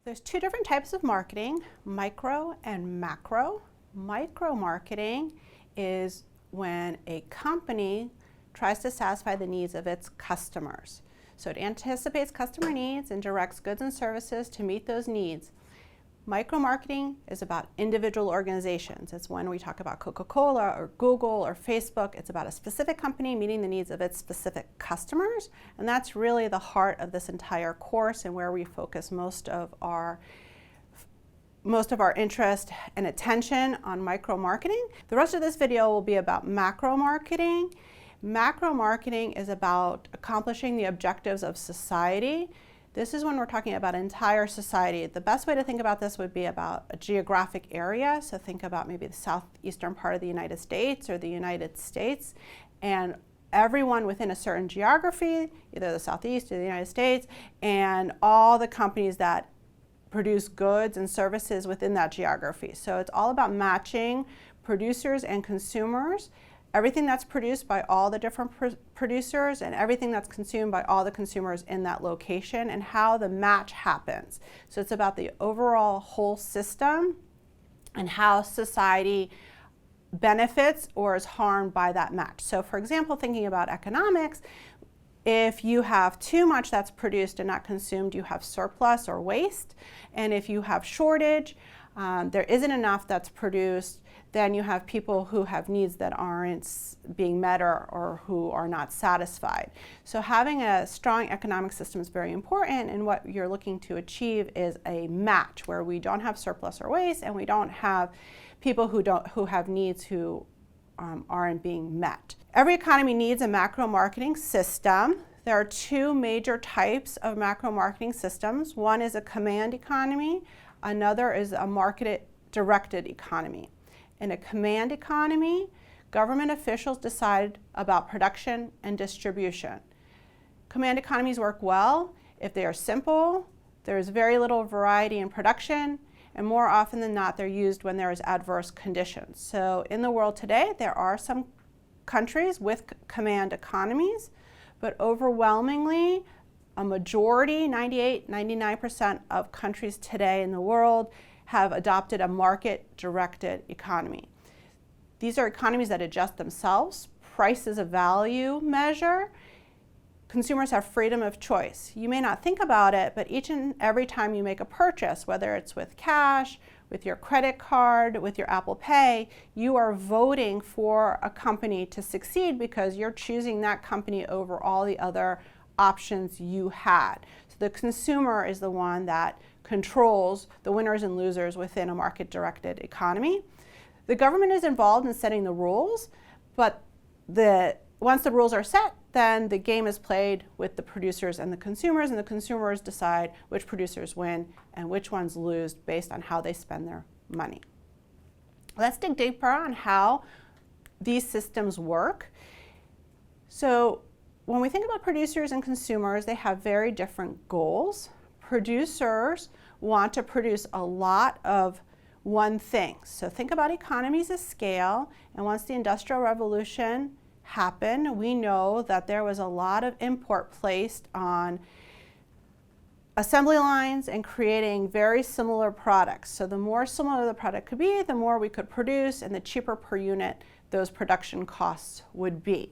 There's two different types of marketing, micro and macro. Micro marketing is when a company tries to satisfy the needs of its customers. So it anticipates customer needs and directs goods and services to meet those needs. Micro marketing is about individual organizations. It's when we talk about Coca-Cola or Google or Facebook. It's about a specific company meeting the needs of its specific customers. And that's really the heart of this entire course and where we focus most of our interest and attention on micro marketing. The rest of this video will be about macro marketing. Macro marketing is about accomplishing the objectives of society. This is when we're talking about entire society. The best way to think about this would be about a geographic area. So think about maybe the southeastern part of the United States or the United States, and everyone within a certain geography, either the Southeast or the United States, and all the companies that produce goods and services within that geography. So it's all about matching producers and consumers, everything that's produced by all the different producers and everything that's consumed by all the consumers in that location, and how the match happens. So it's about the overall whole system and how society benefits or is harmed by that match. So for example, thinking about economics, if you have too much that's produced and not consumed, you have surplus or waste. And if you have shortage, there isn't enough that's produced, then you have people who have needs that aren't being met or who are not satisfied. So having a strong economic system is very important, and what you're looking to achieve is a match where we don't have surplus or waste and we don't have people who have needs who aren't being met. Every economy needs a macro marketing system. There are two major types of macro marketing systems. One is a command economy, another is a market-directed economy. In a command economy, government officials decide about production and distribution. Command economies work well if they are simple, there's very little variety in production, and more often than not, they're used when there is adverse conditions. So in the world today, there are some countries with command economies, but overwhelmingly, a majority, 98, 99% of countries today in the world have adopted a market-directed economy. These are economies that adjust themselves. Price is a value measure. Consumers have freedom of choice. You may not think about it, but each and every time you make a purchase, whether it's with cash, with your credit card, with your Apple Pay, you are voting for a company to succeed because you're choosing that company over all the other options you had. So the consumer is the one that controls the winners and losers within a market-directed economy. The government is involved in setting the rules, but once the rules are set, then the game is played with the producers and the consumers decide which producers win and which ones lose based on how they spend their money. Let's dig deeper on how these systems work. So when we think about producers and consumers, they have very different goals. Producers want to produce a lot of one thing. So think about economies of scale, and once the Industrial Revolution happened, we know that there was a lot of import placed on assembly lines and creating very similar products. So the more similar the product could be, the more we could produce, and the cheaper per unit those production costs would be.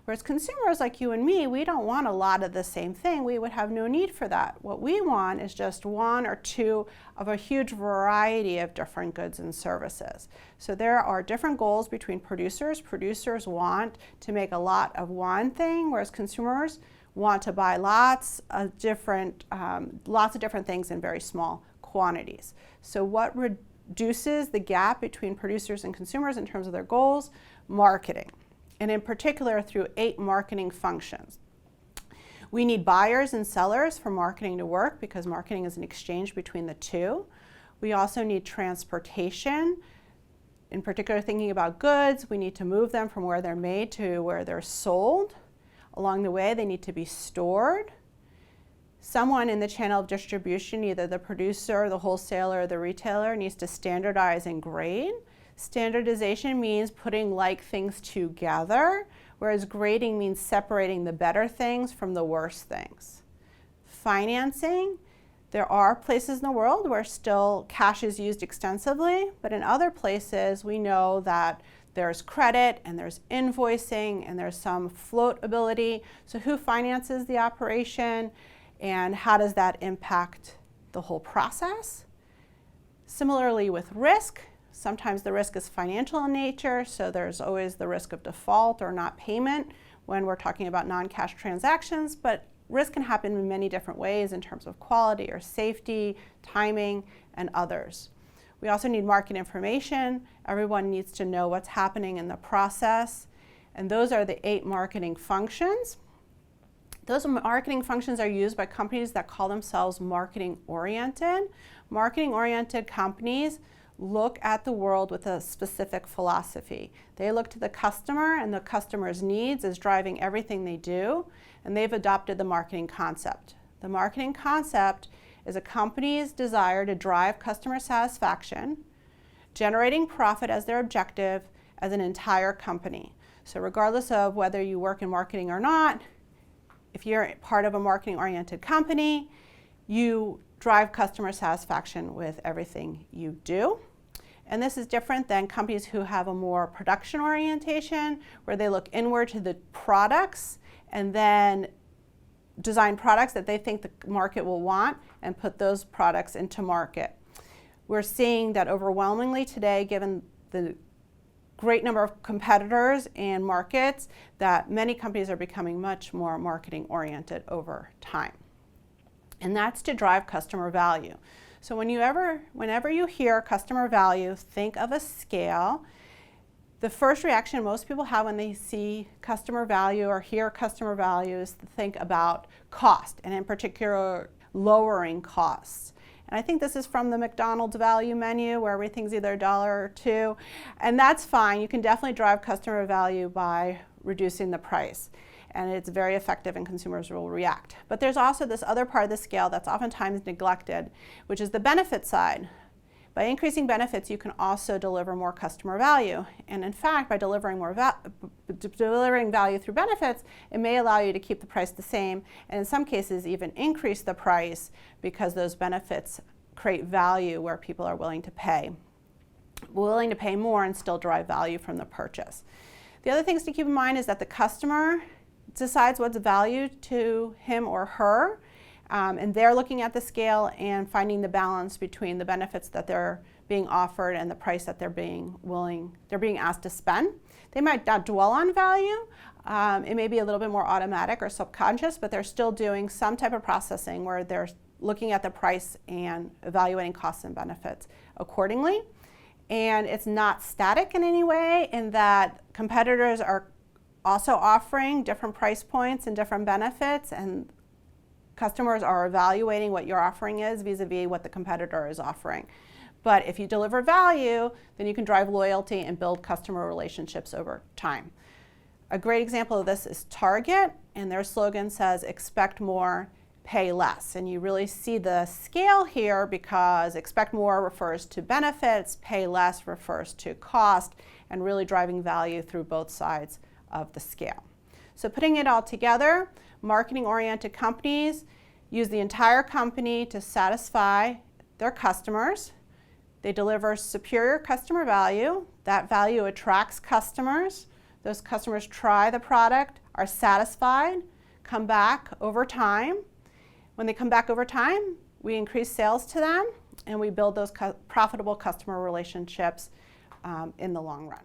Whereas consumers like you and me, we don't want a lot of the same thing. We would have no need for that. What we want is just one or two of a huge variety of different goods and services. So there are different goals between producers. Producers want to make a lot of one thing, whereas consumers want to buy lots of different things in very small quantities. So what reduces the gap between producers and consumers in terms of their goals? Marketing. And in particular through 8 marketing functions. We need buyers and sellers for marketing to work because marketing is an exchange between the two. We also need transportation. In particular, thinking about goods, we need to move them from where they're made to where they're sold. Along the way, they need to be stored. Someone in the channel of distribution, either the producer, the wholesaler, or the retailer, needs to standardize and grade. Standardization means putting like things together, whereas grading means separating the better things from the worse things. Financing, There are places in the world where still cash is used extensively, but in other places we know that there's credit and there's invoicing and there's some float ability. So who finances the operation and how does that impact the whole process? Similarly with risk, sometimes the risk is financial in nature, so there's always the risk of default or not payment when we're talking about non-cash transactions, but risk can happen in many different ways in terms of quality or safety, timing, and others. We also need market information. Everyone needs to know what's happening in the process, and those are the 8 marketing functions. Those marketing functions are used by companies that call themselves marketing-oriented. Marketing-oriented companies look at the world with a specific philosophy. They look to the customer and the customer's needs as driving everything they do, and they've adopted the marketing concept. The marketing concept is a company's desire to drive customer satisfaction, generating profit as their objective as an entire company. So regardless of whether you work in marketing or not, if you're part of a marketing-oriented company, you drive customer satisfaction with everything you do. And this is different than companies who have a more production orientation, where they look inward to the products and then design products that they think the market will want and put those products into market. We're seeing that overwhelmingly today, given the great number of competitors and markets, that many companies are becoming much more marketing oriented over time. And that's to drive customer value. So whenever you hear customer value, think of a scale. The first reaction most people have when they see customer value or hear customer value is to think about cost, and in particular, lowering costs. And I think this is from the McDonald's value menu where everything's either $1 or $2. And that's fine. You can definitely drive customer value by reducing the price. And it's very effective and consumers will react. But there's also this other part of the scale that's oftentimes neglected, which is the benefit side. By increasing benefits, you can also deliver more customer value. And in fact, by delivering value through benefits, it may allow you to keep the price the same, and in some cases even increase the price because those benefits create value where people are willing to pay more and still derive value from the purchase. The other things to keep in mind is that the customer decides what's value to him or her. And they're looking at the scale and finding the balance between the benefits that they're being offered and the price that they're being asked to spend. They might not dwell on value. It may be a little bit more automatic or subconscious, but they're still doing some type of processing where they're looking at the price and evaluating costs and benefits accordingly. And it's not static in any way, in that competitors are also offering different price points and different benefits, and customers are evaluating what your offering is vis-a-vis what the competitor is offering. But if you deliver value, then you can drive loyalty and build customer relationships over time. A great example of this is Target, and their slogan says, "Expect more, pay less." And you really see the scale here because expect more refers to benefits, pay less refers to cost, and really driving value through both sides of the scale. So putting it all together, marketing-oriented companies use the entire company to satisfy their customers. They deliver superior customer value. That value attracts customers. Those customers try the product, are satisfied, come back over time. When they come back over time, we increase sales to them, and we build those profitable customer relationships in the long run.